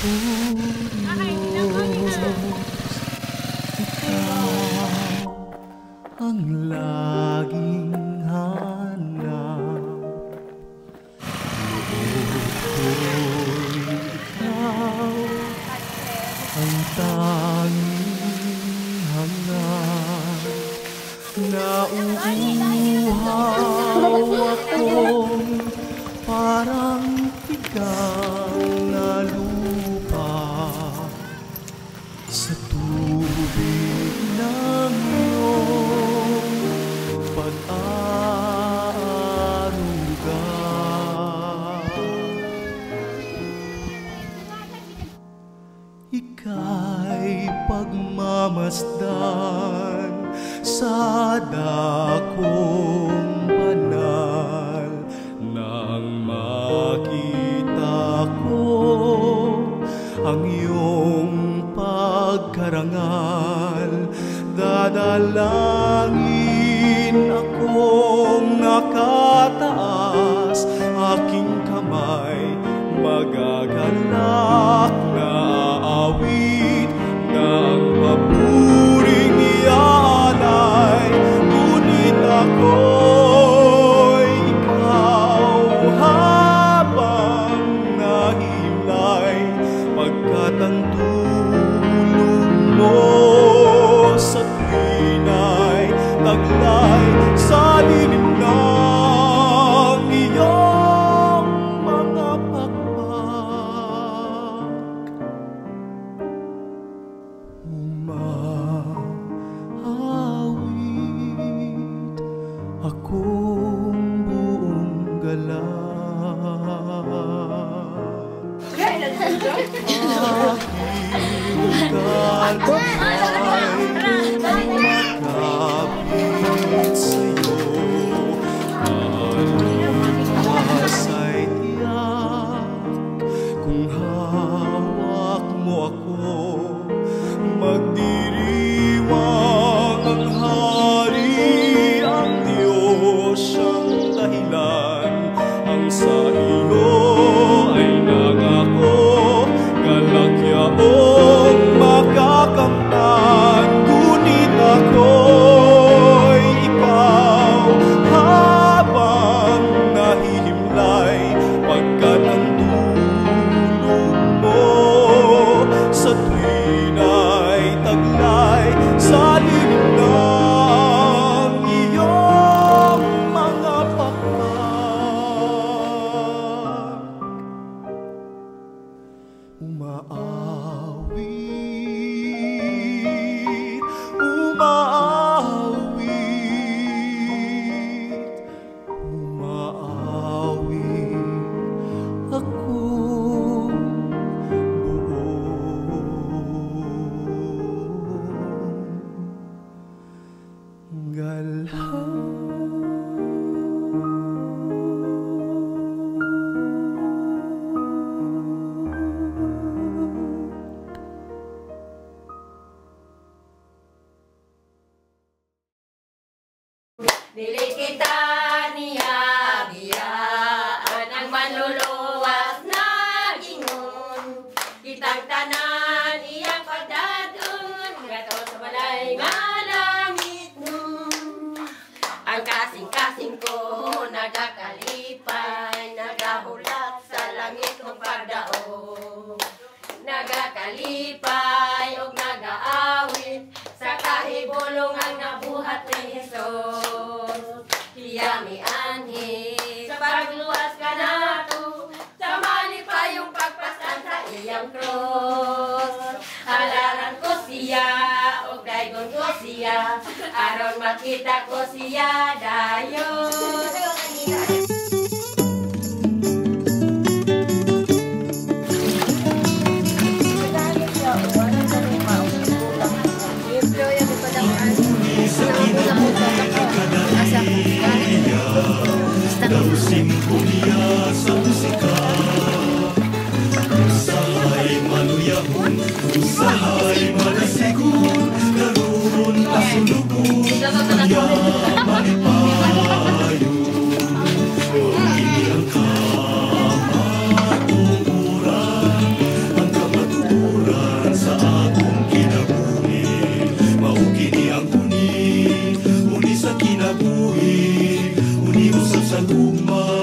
Diyos, ikaw ang laging hanap. Ikaw ang tanging hanap. Nauuhaw akong parang tigang na lupa sa tubig ng iyong pag-aaruga. Ika'y pagmamasdan sa dakong banal nang makita ko ang iyong pagkarangal. Dadalangin akong nakataas, aking kamay magagalak na aawit ng papuring iaalay. Ngunit ako'y ikaw habang nahimlay, pagkat ang tulong mo sa tuwina'y taglay sa dilim ng iyong mga pakpak. Umawit akong buong galak. Aking kalay makapit sa'yo, alumas ay tiyak kung hawak mo ako. Magdiriwang ang hari, ang Diyos siyang dahilan. Ang sa iyo ay nangako, galak yaong makakamtan. Ngunit ako'y ikaw habang nahihimlay, pagkat ang tulong mo sa tuwina'y taglay sa dilim ng iyong mga pakpak. Umaawit, umaawit, umaawit akong buong galak. Dili kita niya-biyaan ang manluluwas na gingon. Kitang tanan iyang pagdadun, gato sa balay nga langit nun. Ang kasing-kasing ko nagakalipay, nagahulat sa langit ng pagdaog. Nagakalipay o nagaawit sa kahibulong ang nabuhat ni Jesus. Hiyami anhi sa pagluwas ka nato, sa malipayong pagpasan sa iyang cross. Halaran ko siya o daygon ko siya, aron makita ko siya dayon. Simpunia sa musika, usahay manuyahon, usahay manasigun, karoon pasulubon, kanya manipayo. Hindi ang kamatungkuran, ang kamay sa tugma